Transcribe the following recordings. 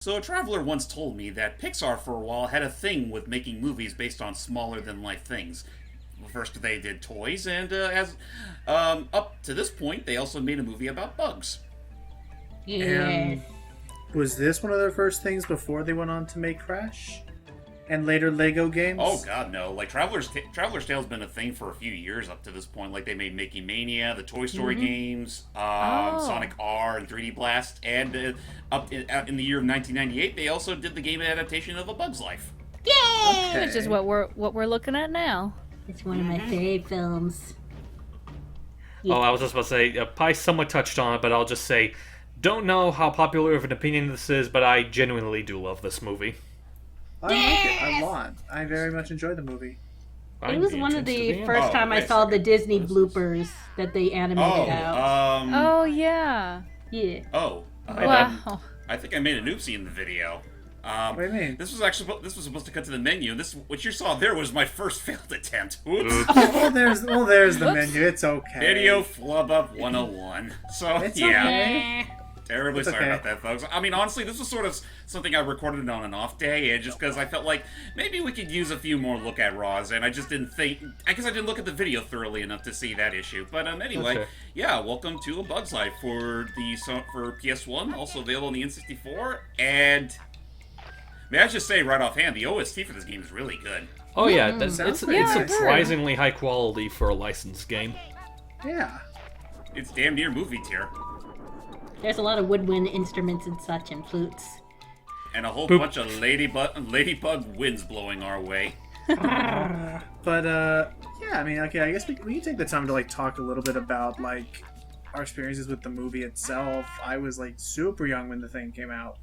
So a traveler once told me that Pixar for a while had a thing with making movies based on smaller than life things. First they did toys, and as up to this point, they also made a movie about bugs. Yes. And was this one of their first things before they went on to make Crash? And later Lego games? Oh God, no! Like Traveler's Tale's been a thing for a few years up to this point. Like they made Mickey Mania, the Toy Story games, Sonic R, and 3D Blast, and in the year of 1998, they also did the game adaptation of A Bug's Life. Yay! Okay. Which is what we're looking at now. It's one of my fave films. Oh, I was just about to say, Pi somewhat touched on it, but I'll just say, don't know how popular of an opinion this is, but I genuinely do love this movie. I like it a lot. I very much enjoyed the movie. It was one of the first time I saw the Disney bloopers that they animated out. Oh yeah. Yeah. Oh. Wow. I think I made an oopsie in the video. What do you mean? This was supposed to cut to the menu. This what you saw there was my first failed attempt. Oops. there's the menu. It's okay. Video flub up 101. So It's yeah. okay. Terribly It's sorry okay. about that, folks. I mean, honestly, this was sort of something I recorded on an off day, and just because I felt like maybe we could use a few more look at Raws, and I just didn't think. I guess I didn't look at the video thoroughly enough to see that issue. But anyway, Okay. yeah, welcome to A Bug's Life for PS1, also available on the N64, and may I just say right offhand, the OST for this game is really good. Oh yeah, Sounds it's pretty nice. surprisingly high quality for a licensed game. Yeah. It's damn near movie tier, There's a lot of woodwind instruments and such and flutes. and a whole Boop. bunch of ladybug winds blowing our way. But yeah, I mean, okay, I guess we can take the time to like talk a little bit about like our experiences with the movie itself. I was like super young when the thing came out.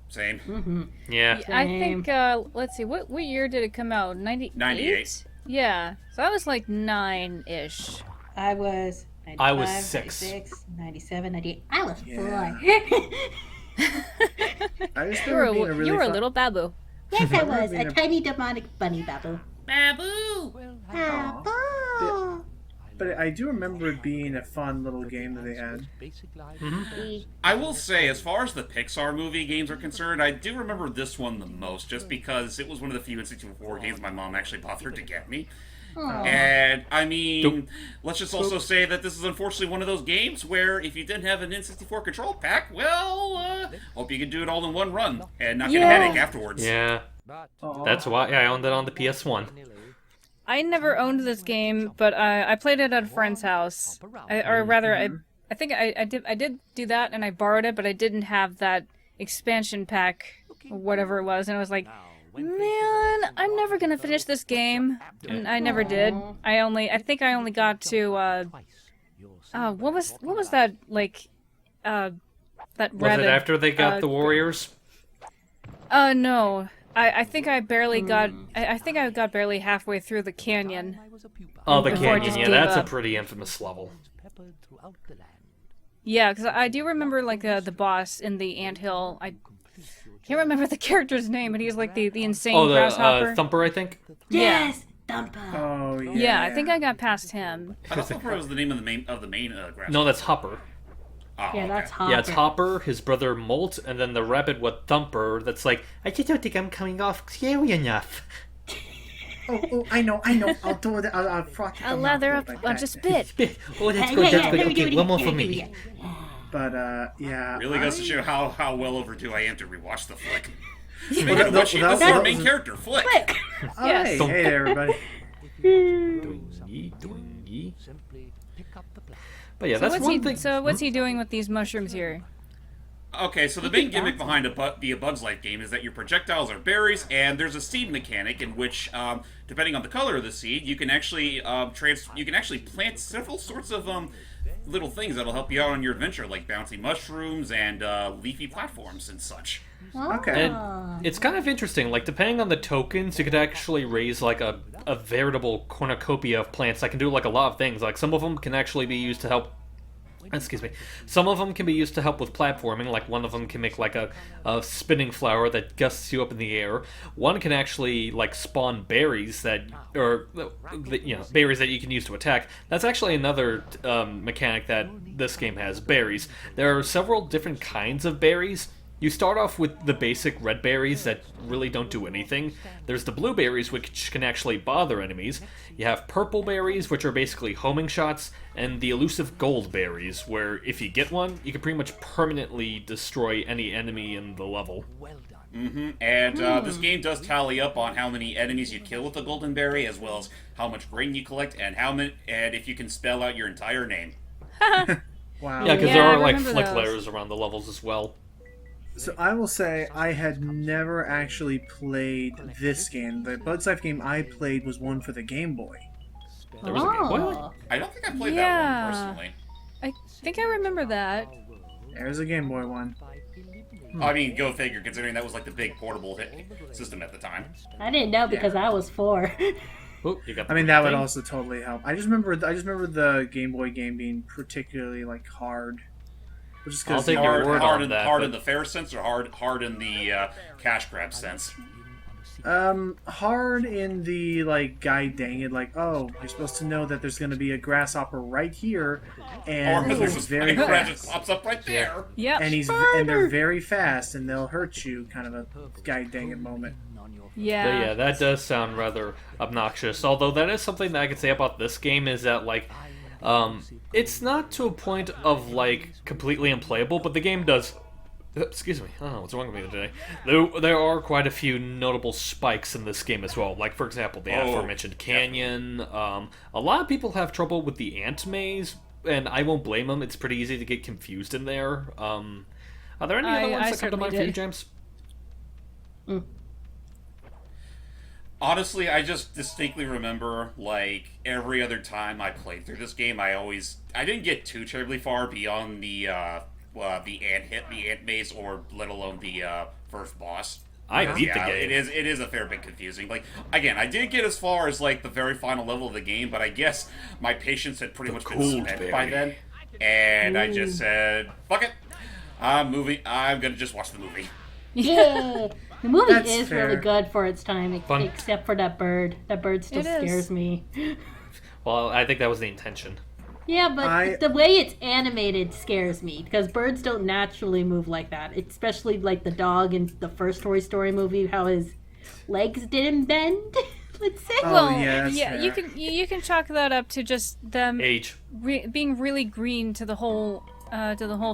Same. Mm-hmm. Yeah. I think let's see, what year did it come out? 98. Yeah. So I was like 9-ish. I was 95, I was 6. 96, 97, 98. I was Yeah. 4. I just You were remember being a really you were a fun- little babu. Yes, I was. being A a- tiny demonic bunny babu. Babu! Babu! But I do remember it being a fun little game that they had. I will say, as far as the Pixar movie games are concerned, I do remember this one the most, just because it was one of the few N64 games my mom actually bothered to get me. And, I mean, let's just also say that this is unfortunately one of those games where if you didn't have an N64 control pack, well, hope you can do it all in one run and not get a Yeah. headache afterwards. Yeah. Aw. That's why I owned it on the PS1. I never owned this game, but I played it at a friend's house. I think I did do that, and I borrowed it, but I didn't have that expansion pack, or whatever it was, and I was like, man, I'm never gonna finish this game. And I never did. I think I only got to what was that like that Was rabbit? it after they got the Warriors? No. I think I barely got. I think I got barely halfway through the canyon. Oh, the Before I canyon. just Yeah, gave that's a up. pretty infamous level. Yeah, because I do remember like the boss in the anthill. I can't remember the character's name, but he's like the insane Oh, the grasshopper. Thumper, I think. Yes! Thumper! Oh yeah. Yeah, I think I got past him. I thought Thumper was the name of the main graphic. No, that's Hopper. Oh, Yeah, okay. that's Hopper. Yeah, it's Hopper, his brother Molt, and then the rabbit with Thumper. That's like, I just don't think I'm coming off scary enough. Oh, I know. I'll do it. I'll froth it I'll them lather out up like a that. just bit. Oh, that's Yeah, good. yeah, That's good. let me do Okay, it one more again, for let me do me. it. But yeah. Really goes to show how well overdue I am to rewatch the flick. Well, that- What's that- our that main was- character, Flick? Yes. Hey everybody. Doingy, doingy. But yeah, So that's what's one he? thing. So what's he doing with these mushrooms here? Okay, so the main gimmick behind the A Bug's Life game is that your projectiles are berries, and there's a seed mechanic in which, depending on the color of the seed, you can actually plant several sorts of little things that'll help you out on your adventure, like bouncy mushrooms and leafy platforms and such. Okay. And it's kind of interesting. Like, depending on the tokens, you could actually raise like a veritable cornucopia of plants that can do like a lot of things. Like, some of them can actually be used to help. Excuse me. Some of them can be used to help with platforming. Like, one of them can make like a spinning flower that gusts you up in the air. One can actually like spawn berries berries that you can use to attack. That's actually another mechanic that this game has. Berries. There are several different kinds of berries. You start off with the basic red berries that really don't do anything. There's the blueberries, which can actually bother enemies. You have purple berries, which are basically homing shots, and the elusive gold berries, where if you get one, you can pretty much permanently destroy any enemy in the level. And this game does tally up on how many enemies you kill with the golden berry, as well as how much grain you collect, and and if you can spell out your entire name. Wow. Yeah, because Yeah, there I are like remember flick those. layers around the levels as well. So I will say I had never actually played this game. The Bugs Life game I played was one for the Game Boy. There was a Game Boy. Oh. I don't think I played Yeah. that one personally. I think I remember that. There's a Game Boy one. I mean, go figure, considering that was like the big portable hit system at the time. I didn't know because I was 4. Oh, you got I mean, that would also totally help. I just remember the Game Boy game being particularly like hard. Just I'll because take your word on that, hard but- in the fair sense, or hard in the cash grab sense. hard in the like guide dang it, like, oh, you're supposed to know that there's going to be a grasshopper right here, and Or there's a he's very spider that just fast, pops up right there. Yep. and they're very fast, and they'll hurt you. Kind of a guide dang it moment. Yeah. Yeah, that does sound rather obnoxious. Although that is something that I could say about this game is that like, it's not to a point of like completely unplayable, but the game does. Excuse me. I don't know what's wrong with me today. There are quite a few notable spikes in this game as well. Like for example, the aforementioned canyon. A lot of people have trouble with the ant maze, and I won't blame them. It's pretty easy to get confused in there. Are there any other ones that come to mind for you, James? Honestly, I just distinctly remember, like, every other time I played through this game, I didn't get too terribly far beyond the ant maze, or let alone the first boss. I beat the game. It is a fair bit confusing. Like, again, I did get as far as like the very final level of the game, but I guess my patience had pretty much been spent by then, and I just said, "Fuck it, I'm gonna just watch the movie." Yeah. The movie That's is fair. really good for its time, Fun. except for that bird. That bird still It is. scares me. Well, I think that was the intention. Yeah, but the way it's animated scares me, because birds don't naturally move like that. Especially like the dog in the first Toy Story movie, how his legs didn't bend. Let's say. Oh, Well, yeah, that's fair. you can chalk that up to just them Age. being really green to the whole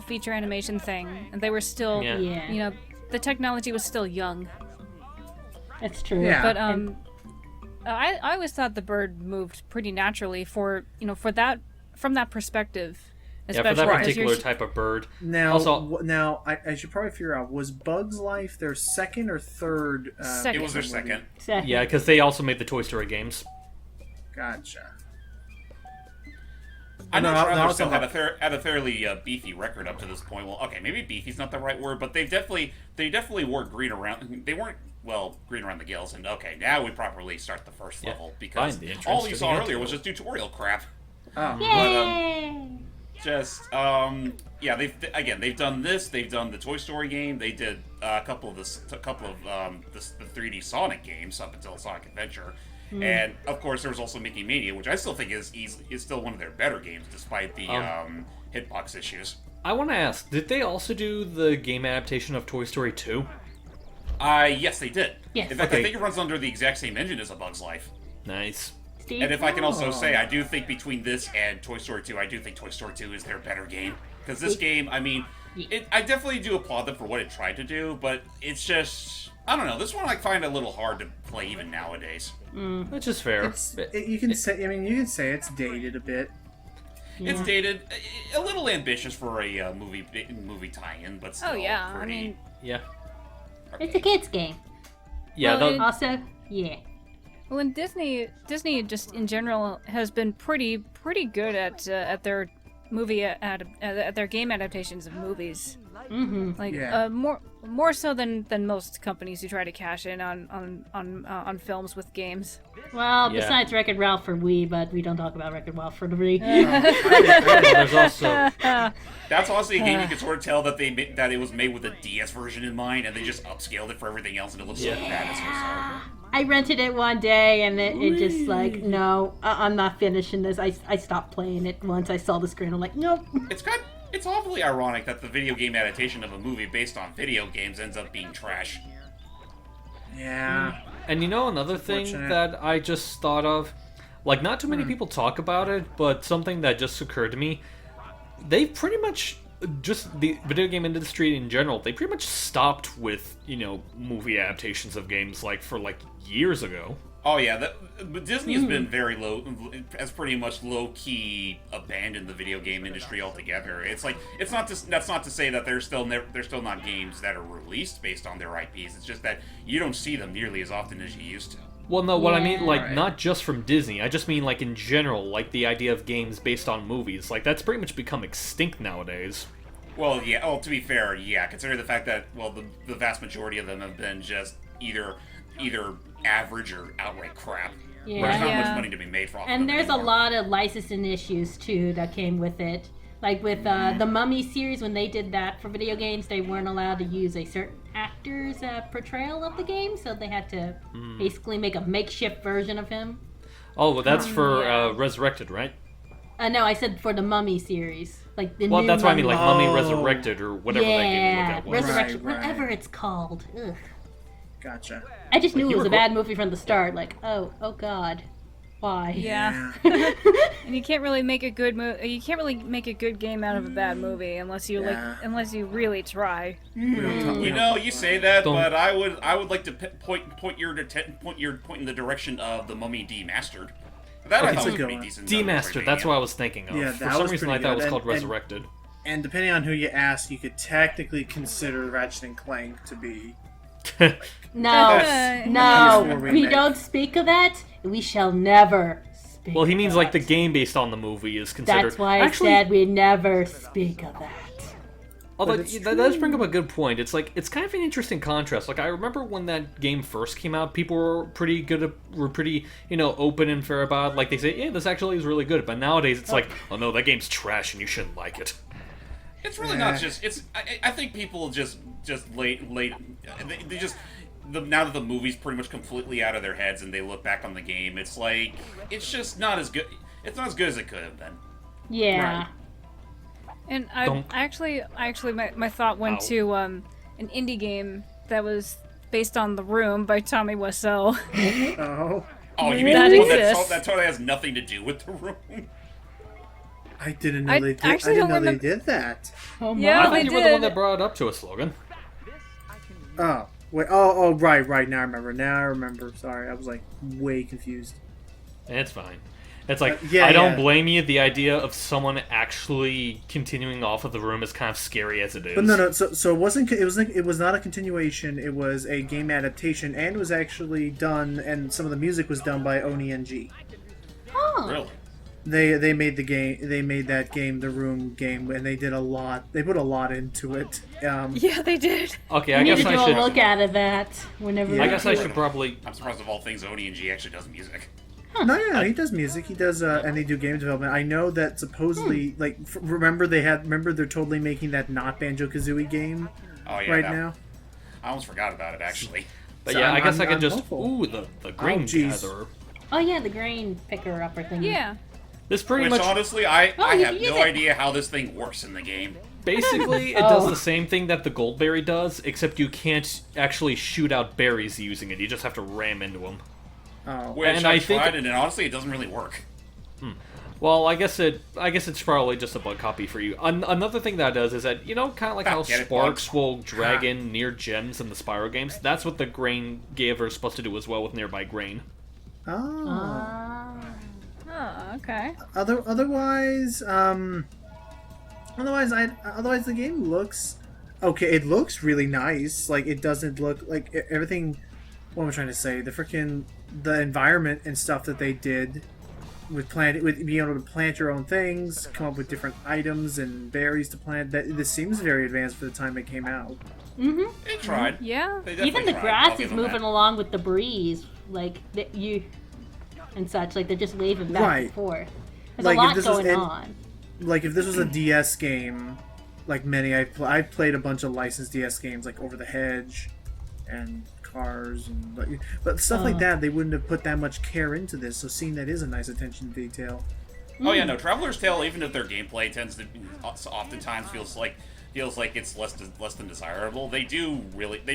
feature animation thing, and they were still, Yeah. Yeah. you know, the technology was still young. That's true. Yeah. But I always thought the bird moved pretty naturally from that perspective. Yeah, for that especially because particular you're- type of bird. Now, Also- I should probably figure out, was Bugs Life their second or third? Second. It was their second. Exactly. Yeah, because they also made the Toy Story games. Gotcha. I'm No, not sure no, they're also- still had a fairly beefy record up to this point. Well, okay, maybe beefy's not the right word, but they definitely were green around. They weren't green around the gills. And okay, now we properly start the first level, because Find the entrance all to you the saw earlier anteroom. was just tutorial crap. Oh. Yay! Yeah, they've done this. They've done the Toy Story game. They did a couple of the 3D Sonic games up until Sonic Adventure. And of course, there was also Mickey Mania, which I still think is still one of their better games, despite the hitbox issues. I want to ask, did they also do the game adaptation of Toy Story 2? Yes, they did. Yes. In fact, Okay. I think it runs under the exact same engine as A Bug's Life. Nice. Steve? And if I can also say, I do think between this and Toy Story 2, I do think Toy Story 2 is their better game. Because this game, I mean, I definitely do applaud them for what it tried to do, but it's just, I don't know, this one I find a little hard to play even nowadays. Which is fair. You can say it's dated a bit. It's dated, a little ambitious for a movie tie-in, but still Oh yeah, I pretty mean, Yeah. It's a kid's game. Yeah, Well, the- Also, yeah. well, and Disney just in general has been pretty good at their at their game adaptations of movies. Mm-hmm. Like Yeah. more so than most companies who try to cash in on films with games. Well, Yeah. besides Wreck-It Ralph for Wii, but we don't talk about Wreck-It Ralph for the Wii. there's also That's honestly a game you can sort of tell that that it was made with a DS version in mind, and they just upscaled it for everything else, and it looks so bad as a result. I rented it one day, and it just like, no, I'm not finishing this. I stopped playing it once I saw the screen. I'm like, nope. It's good. It's awfully ironic that the video game adaptation of a movie based on video games ends up being trash. Yeah. And another thing that I just thought of, like, not too many people talk about it, but something that just occurred to me, they pretty much, just the video game industry in general, they pretty much stopped with, movie adaptations of games, like, for, like, years ago. Oh yeah, but Disney has been very has pretty much low-key abandoned the video game industry altogether. It's like, that's not to say that there's still not games that are released based on their IPs. It's just that you don't see them nearly as often as you used to. Well, no, what I mean, like, not just from Disney, I just mean, like, in general, like, the idea of games based on movies, like, that's pretty much become extinct nowadays. Well, yeah, to be fair, yeah, considering the fact that, well, the vast majority of them have been just either average or outright crap. Yeah. There's not much money to be made from. And there's a lot of licensing issues too that came with it. Like with the Mummy series, when they did that for video games, they weren't allowed to use a certain actor's portrayal of the game, so they had to basically make a makeshift version of him. Oh, well, that's for Resurrected, right? No, I said for the Mummy series, like the well, new. Well, that's what I mean, like Mummy. Mummy Resurrected or whatever that game was. Resurrection, Right. whatever it's called. Ugh. Gotcha. I just knew it was a bad movie from the start. Like, oh God, why? Yeah. And you can't really make a good you can't really make a good game out of a bad movie unless you unless you really try. You say that, but I would like to point your in the direction of the Mummy Demastered. That I thought was pretty decent. Demastered, that's what I was thinking of. Yeah, for some reason I thought it was called Resurrected. And depending on who you ask, you could technically consider Ratchet and Clank to be. No, we don't speak of that. We shall never speak. Well, he means of like the that. game based on the movie is considered. That's why I said we never speak of that. Although that does bring up a good point. It's like it's kind of an interesting contrast. Like I remember when that game first came out, people were pretty open and fair about it. Like they say, yeah, this actually is really good. But nowadays it's like, oh no, that game's trash and you shouldn't like it. It's really not just. I think people just late. They just. Now that the movie's pretty much completely out of their heads and they look back on the game, it's like it's just not as good. It's not as good as it could have been. Yeah. Right. And I actually my thought went to an indie game that was based on The Room by Tommy Wiseau. Oh, you mean that the one exists. that totally has nothing to do with The Room? I didn't know they did. I didn't know they did that. Oh my. Yeah, I thought they you were the one did. that brought it up to us, Logan. Oh. Wait, oh, right. Now I remember. Sorry, I was like way confused. It's fine. It's like I don't blame you. The idea of someone actually continuing off of The Room is kind of scary as it is. But no. So it wasn't. It was not a continuation. It was a game adaptation, and it was actually done. And some of the music was done by Oni NG. Oh. Really? They made the game. They made that game, the Room game, and they did a lot. They put a lot into it. Yeah, they did. Okay, I I need guess to I do should. a look at that whenever. Yeah. I guess I should probably. I'm surprised of all things Oni and G actually does music. No, he does music. He does, and they do game development. I know that supposedly, like, remember they're totally making that not Banjo-Kazooie game Oh yeah. right now. I almost forgot about it actually. But So yeah, I guess I I'm could just. hopeful. Ooh, the grain jeez. gatherer. Oh yeah, the grain picker upper thing. Yeah. This pretty Which much honestly, I you have can use no it. idea how this thing works in the game. basically it does the same thing that the goldberry does, except you can't actually shoot out berries using it. You just have to ram into them. Oh, Which And I I tried, think- and honestly, it doesn't really work. Well, I guess it's probably just a bug copy for you. Another thing that it does is that, kind of like how Get it, Sparks bugs. will drag in near gems in the Spyro games, that's what the grain gaver is supposed to do as well with nearby grain. oh. Oh, okay. Otherwise, the game looks okay. It looks really nice. Like it doesn't look like everything. What am I trying to say? The environment and stuff that they did with being able to plant your own things, come up with different items and berries to plant. This seems very advanced for the time it came out. Mm-hmm. They tried. Yeah. They definitely Even the tried. grass I'll give is them moving that. along with the breeze, like and such. Like they're just waving back Right. and forth. There's Like, a if lot this was going in- on. Like if this was a DS game, like many I've played a bunch of licensed DS games like Over the Hedge and Cars but stuff like that, they wouldn't have put that much care into this. So seeing that is a nice attention to detail. Oh yeah, no. Traveler's Tale, even if their gameplay oftentimes feels like it's less than desirable, they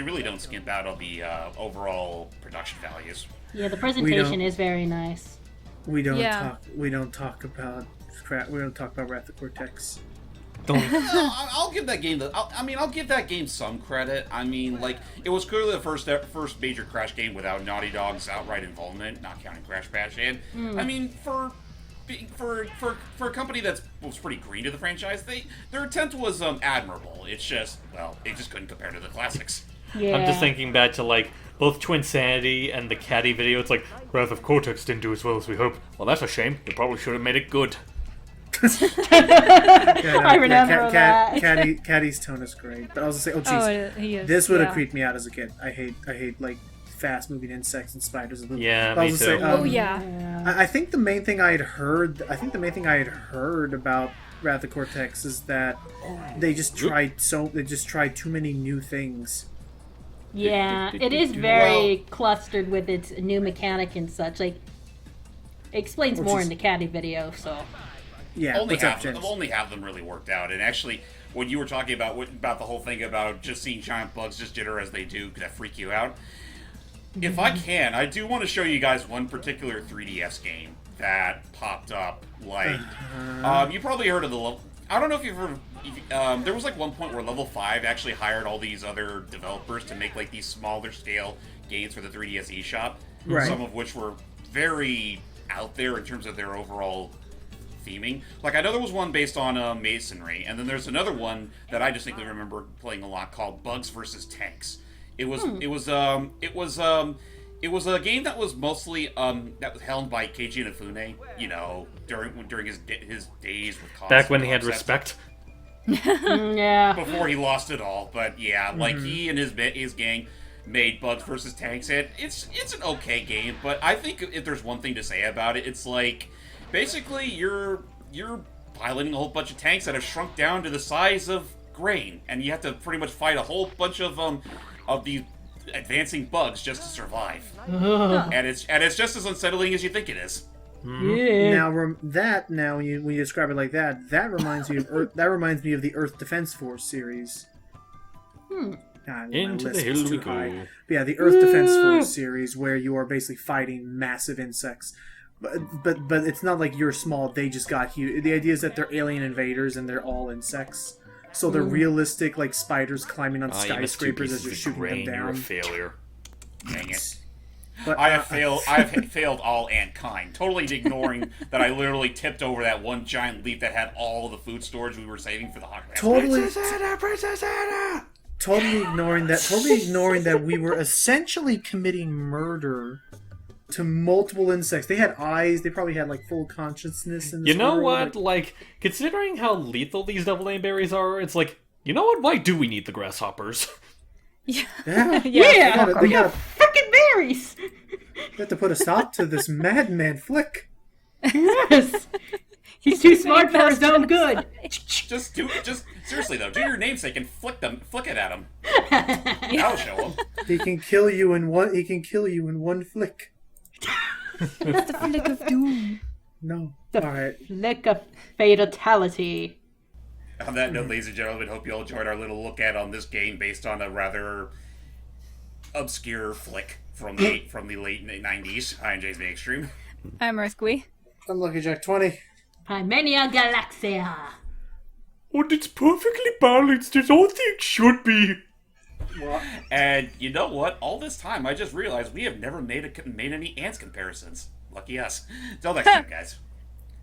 really don't skimp out on the overall production values. Yeah, the presentation is very nice. We don't talk about Wrath of Cortex. I'll give that game I'll give that game some credit. I mean, like, it was clearly the first major Crash game without Naughty Dog's outright involvement, not counting Crash Bash. And I mean, for a company was pretty green to the franchise, their attempt was admirable. It's just, well, it just couldn't compare to the classics. Yeah. I'm just thinking back to, like, both Twinsanity and the Caddy video. It's like, Wrath of Cortex didn't do as well as we hoped. Well, that's a shame. They probably should have made it good. I remember that. Caddy's tone is great, but I was gonna say, this would have creeped me out as a kid. I hate like fast moving insects and spiders and yeah, me too. Say, I think the main thing I had heard about Wrath of Cortex is that they just tried too many new things. Yeah, it is very clustered with its new mechanic and such. Like, it explains more in the Caddy video, so. Yeah, only half them really worked out. And actually, when you were talking about the whole thing about just seeing giant bugs just jitter as they do, that freak you out. If I can, I do want to show you guys one particular 3DS game that popped up. Like, you probably heard of the. I don't know if you've heard. There was like one point where Level 5 actually hired all these other developers to make like these smaller scale games for the 3DS eShop. Right. Some of which were very out there in terms of their overall theming. Like, I know there was one based on masonry, and then there's another one that I distinctly remember playing a lot called Bugs vs. Tanks. It was a game that was mostly that was held by Keiji Inafune, you know, during his days with Cosmo. Back when he had respect. Yeah. Before he lost it all, but yeah, like he and his gang made Bugs vs. Tanks, and it's an okay game, but I think if there's one thing to say about it, it's like, basically, you're piloting a whole bunch of tanks that have shrunk down to the size of grain, and you have to pretty much fight a whole bunch of these advancing bugs just to survive. And it's just as unsettling as you think it is. Yeah. Now when you describe it like that, that reminds me of the Earth Defense Force series. Into the hills we go. But yeah, the Earth Defense Force series, where you are basically fighting massive insects. But it's not like you're small, they just got huge. The idea is that they're alien invaders and they're all insects. So they're realistic, like spiders climbing on skyscrapers as you're shooting them down. You're a failure. Dang it. But, I have failed all antkind, totally ignoring that I literally tipped over that one giant leaf that had all the food storage we were saving for the hot grass. Princess Anna! Totally ignoring that we were essentially committing murder to multiple insects. They had eyes. They probably had like full consciousness. In this you know world. what? Like, considering how lethal these double aim berries are, it's like, you know what? Why do we need the grasshoppers? Yeah. They got fucking berries. They have to put a stop to this madman Flick. Yes. He's too smart for his own good. Just seriously though, do your namesake and flick it at him. That'll show him. He can kill you in one flick. It's the flick of doom. No. The Alright. flick of fatality. On that note, ladies and gentlemen, hope you all enjoyed our little look at on this game based on a rather obscure flick from the late 90s. I am James Extreme. I'm Earthquake. I'm Lucky Jack 20. Primania Galaxia. And it's perfectly balanced as all things should be. And you know what? All this time, I just realized we have never made any ants comparisons. Lucky us. Till next time, guys.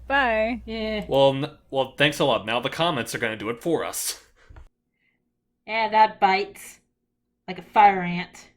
Bye. Yeah. Well, thanks a lot. Now the comments are going to do it for us. Yeah, that bites. Like a fire ant.